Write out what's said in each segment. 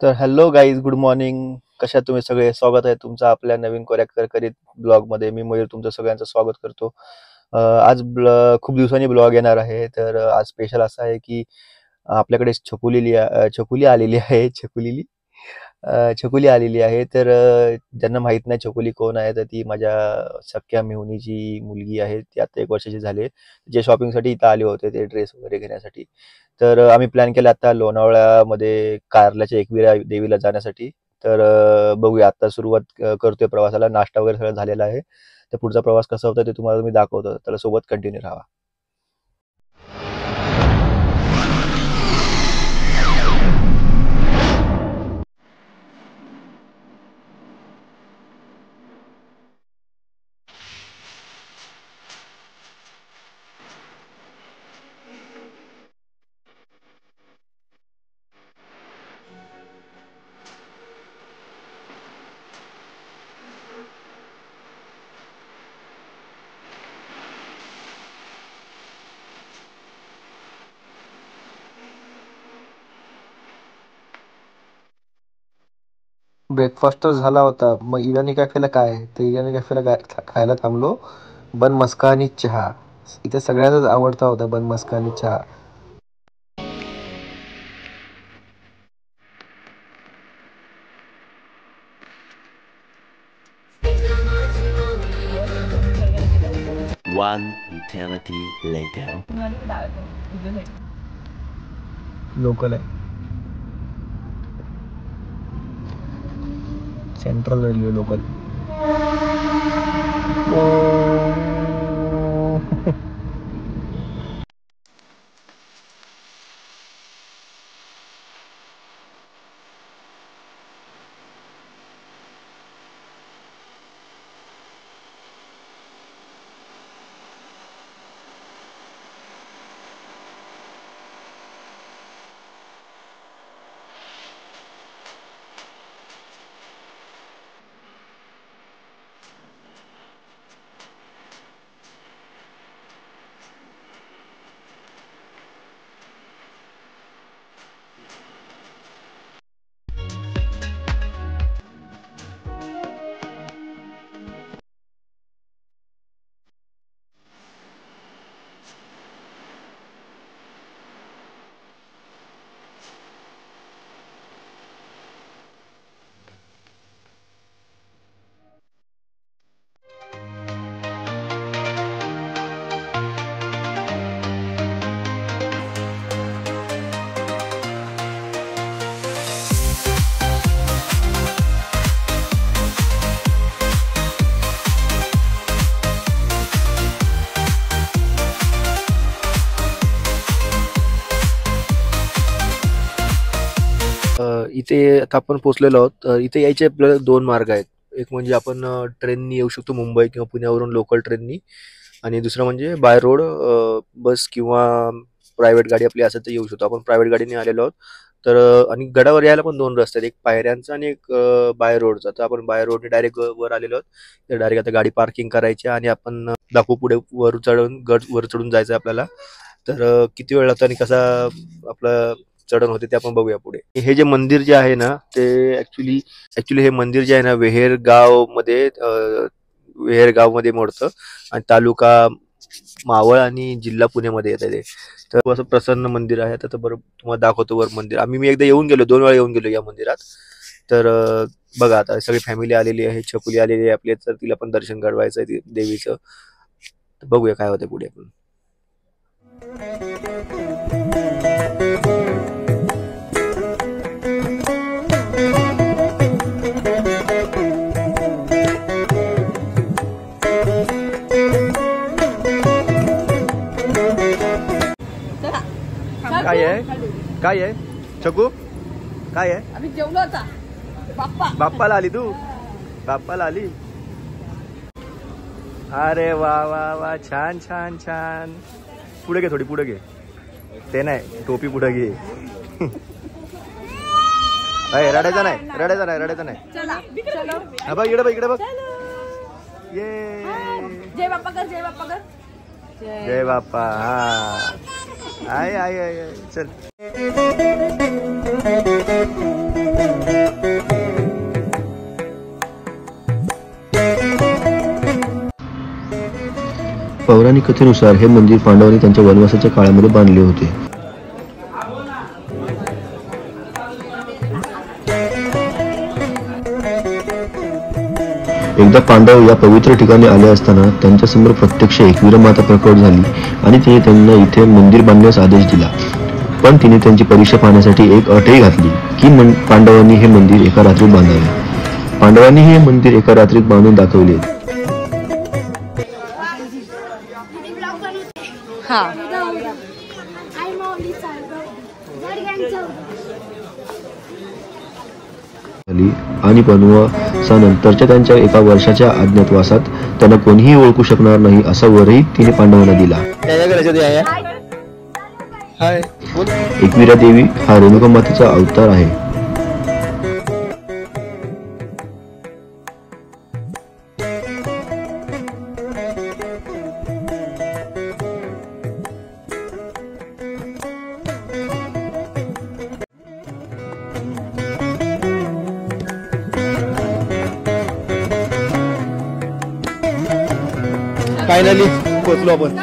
तर hello guys, good morning. कशा तुम्ही सगळे? स्वागत आहे तुमचं आपल्या नवीन कोऱ्या करीत ब्लॉगमध्ये. मी मयूर तुमचं सगळ्यांचं स्वागत करतो. आज खूप दिवसांनी ब्लॉग येणार आहे. तर आज स्पेशल असं आहे की आपल्याकडे छकुली आलेली आहे. छकुली आलेली आहे. तर ज्यांना माहीत नाही छकुली कोण आहे, तर ती माझ्या सख्या मेहुणीची मुलगी आहे. ती आता 1 वर्षाची झाली. जे शॉपिंगसाठी इथं आले होते ते ड्रेस वगैरे घेण्यासाठी. तर आम्ही प्लॅन केला आता लोणावळ्यामध्ये कारल्याच्या एकविरा देवीला जाण्यासाठी. तर बघूया, आता सुरुवात करतोय प्रवासाला. नाश्ता वगैरे सगळं झालेला आहे. तर पुढचा प्रवास कसा होता ते तुम्हाला मी दाखवतो. त्याला सोबत कंटिन्यू राहा. ब्रेकफास्ट तर झाला होता. मग इराणी कॅफेला काय आहे, तर इराणी कॅफेला खायला थांबलो. बन मस्का आणि चहा. इथे सगळ्यांनाच आवडता होता बन मस्का आणि चहा. One eternity later. लोकल आहे, सेंट्रल रेल्वे लोकल. इथे आता आपण पोहोचलेलो आहोत. इथे यायचे आपल्याला 2 मार्ग आहेत. एक म्हणजे आपण ट्रेननी येऊ शकतो, मुंबई किंवा पुण्यावरून लोकल ट्रेननी. आणि दुसरं म्हणजे बाय रोड, बस किंवा प्रायव्हेट गाडी आपली असेल तर येऊ शकतो. आपण प्रायव्हेट गाडीने आलेलो आहोत. तर आणि गडावर यायला पण 2 रस्ते आहेत, एक पायऱ्यांचा आणि एक बाय रोडचा. तर आपण बाय रोडने डायरेक्ट वर आलेलो आहोत. तर डायरेक्ट आता गाडी पार्किंग करायची आणि आपण दाखवू पुढे वर चढून जायचं आपल्याला. तर किती वेळ लागतो आणि कसा आपला चढण होते ते आपण बघूया पुढे. हे जे मंदिर जे आहे ना, ते ऍक्च्युली हे मंदिर जे आहे ना, वेहेर गाव मध्ये मोडतं आणि तालुका मावळ आणि जिल्हा पुण्यामध्ये येतं ते. तर असं प्रसन्न मंदिर आहे. तर बरोबर तुम्हाला दाखवतो वर मंदिर. मी एकदा येऊन गेलो, 2 वेळा येऊन गेलो या मंदिरात. तर बघा, आता सगळी फॅमिली आलेली आहे, छकुली आलेली आहे आपली. तर तिला पण दर्शन घडवायचं आहे देवीचं. तर बघूया काय होतं पुढे आपण. काय आहे छकू? काय आहे? आम्ही जेवलो आता. बाप्पाला आली तू? बाप्पाला आली? अरे वा वा वा, छान छान छान. पुढे घे, थोडी पुढे घे. ते नाही, टोपी पुढे घे. रडायचं नाही. हा बघ, इकडे बघ. ये जय बाप्पा कर. जय बाप्पा. हा, आय चल. पौराणिक कथेनुसार हे मंदिर पांडवांनी त्यांच्या वनवासाच्या काळामध्ये बांधले होते. एकदा पांडव या पवित्र ठिकाणी आले असताना त्यांच्यासमोर प्रत्यक्ष एकवीरा माता प्रकट झाली आणि तिने त्यांना इथे मंदिर बांधण्यास आदेश दिला. पण तिने त्यांची परीक्षा पाहण्यासाठी एक अटही घातली की पांडवांनी हे मंदिर एका रात्रीत बांधावे. पांडवांनी हे मंदिर एका रात्रीत बांधून दाखवले. आणि वनवासानंतरच्या त्यांच्या एका वर्षाच्या अज्ञातवासात त्यांना कोणीही ओळखू शकणार नाही असा वरही तिने पांडवांना दिला. एकवीरा देवी हा रेणुका मातेचा अवतार आहे. फायनली पोहोचलो आपण.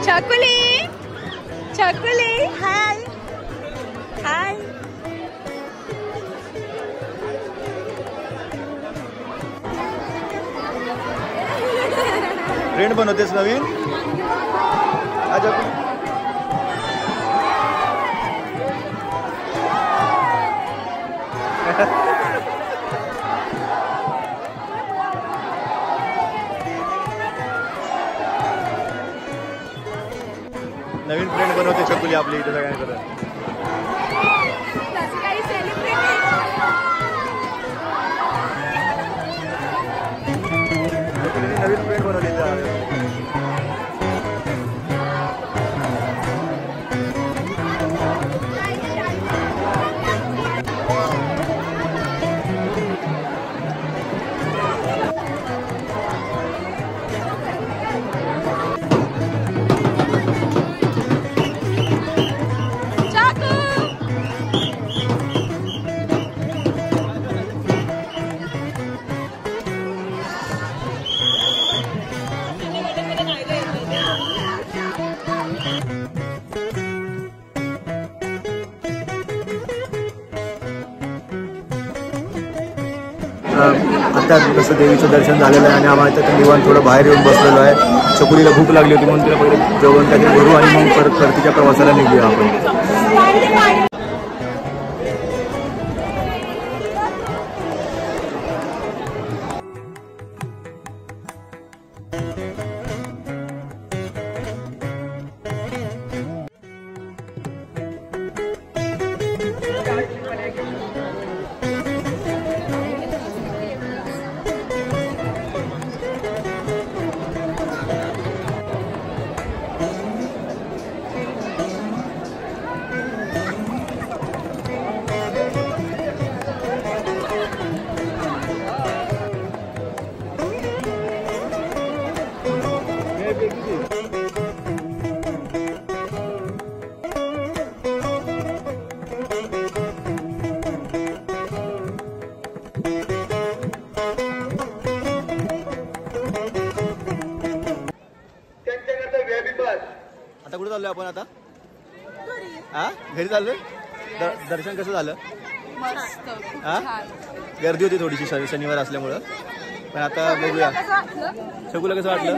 Chakuli, Chakuli, hi, hi. Friend बनवतेस नवीन. आज आपण नवीन फ्रेंड बनवते चकुली आपली इथे सगळ्यांकडे. नवीन फ्रेंड बनवली. आता जसं देवीचं दर्शन झालेलं आहे आणि आम्हाला तर निवांत थोडं बाहेर येऊन बसलेलो आहे. चकुलीला भूक लागली होती म्हणून तिला पहिले जेवण काहीतरी भरू आणि मग परत परतीच्या प्रवासाला निघूया आपण. आता कुठे चाललोय आपण आता? हा घरी चाललोय. दर्शन कसं झालं? हा गर्दी होती थोडीशी शनिवार असल्यामुळं, पण आता बघूया. शकुला कसं वाटलं?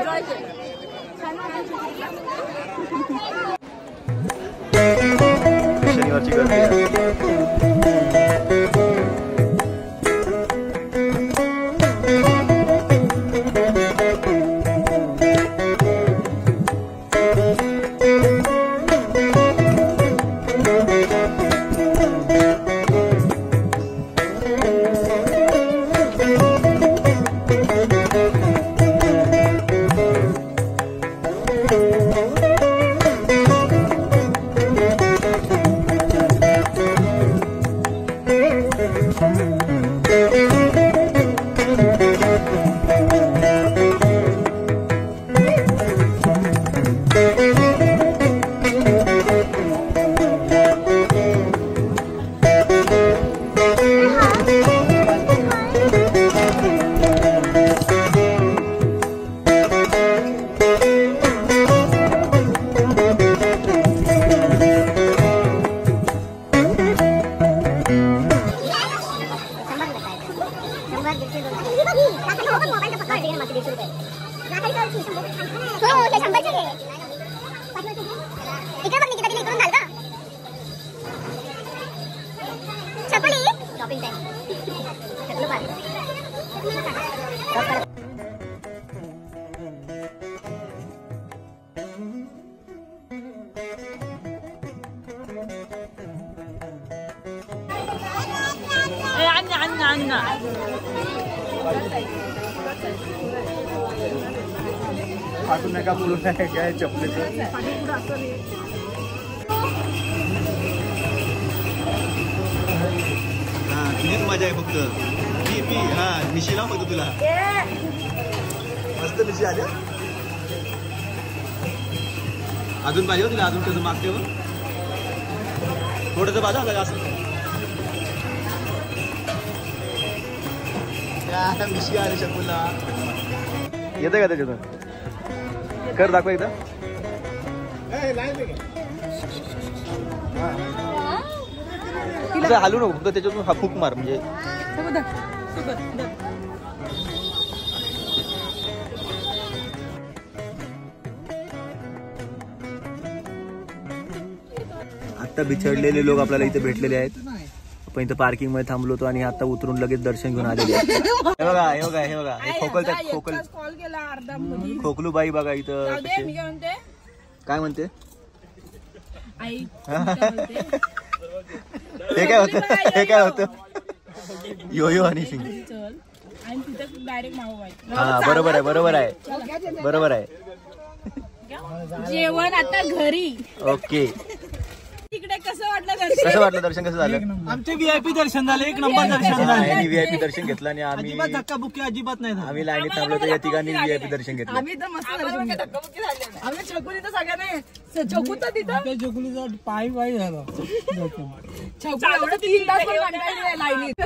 शनिवारची गर्दी. फाटून नका बोलू नाही काय चपलेचं. हा तुझीच मजा आहे फक्त. मी हा मिशी लाव फक्त तुला. मस्त मिशी आल्या. अजून पाहिजे तुला? अजून कसं मागते मग थोडंसं बाजा आला असं. मिशी आले शकुला. येतं का त्याच्यातून? कर दाखवा एकदा. हालू नको फक्त त्याच्यातून हा फूक मार म्हणजे. आता बिछडलेले लोक आपल्याला इथे भेटलेले आहेत. आपण इथं पार्किंग मध्ये थांबलो होतो आणि आता उतरून लगेच दर्शन घेऊन आलेले आहेत. हे बघा हे बघा हे बघा खोकलू बाई बघा इथं. काय म्हणते? हे काय होतं? हे काय होतं? यो आणि सिंग. हा बरोबर आहे बरोबर आहे बरोबर आहे. जेवण आता घरी. ओके. तिकडे कसं वाटलं दर्शन कसं झालं? आमचे व्हीआयपी दर्शन झाले. एक नंबर दर्शन झाले. व्हीआयपी दर्शन घेतलं आणि आम्ही धक्काबुक्की अजिबात नाही. आम्ही लाईनीत थांबलो तर या तिघांनी व्हीआयपी दर्शन घेतलं. आम्ही तर मस्त धक्काबुक्की झाले. आम्ही छकुली तर सगळ्यांनी छकू तर तिथं छकुलीचा पाय झाला. छकू एवढं 3 तास पण कंटाळली लाईनीत.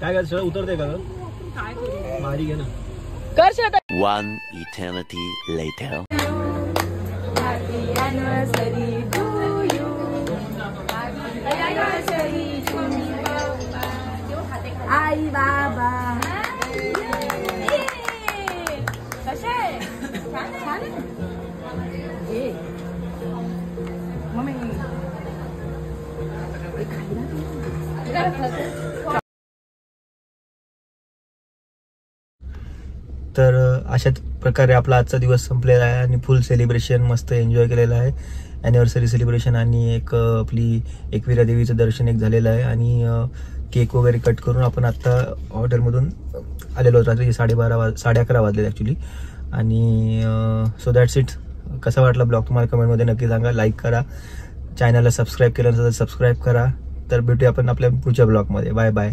काय कर सर उतरते का? भारी घे ना. One eternity later. Happy anniversary to you. Happy anniversary to आई बाबा. कसे छान आहे. मम्मी तर अशाच प्रकारे आपला आजचा दिवस संपलेला आहे आणि फुल सेलिब्रेशन मस्त एन्जॉय केलेलं आहे. ॲनिव्हर्सरी सेलिब्रेशन आणि एक आपली एकविरा देवीचं दर्शन एक झालेलं आहे आणि केक वगैरे कट करून आपण आत्ता हॉटेलमधून आलेलो होतो. रात्री 11:30 वाजले ॲक्च्युली. आणि सो दॅट्स इट. कसा वाटला ब्लॉग तुम्हाला कमेंटमध्ये नक्की सांगा. लाईक करा. चॅनलला सबस्क्राईब केलं नसेल तर सबस्क्राईब करा. तर भेटूया आपण आपल्या पुढच्या ब्लॉगमध्ये. Bye bye.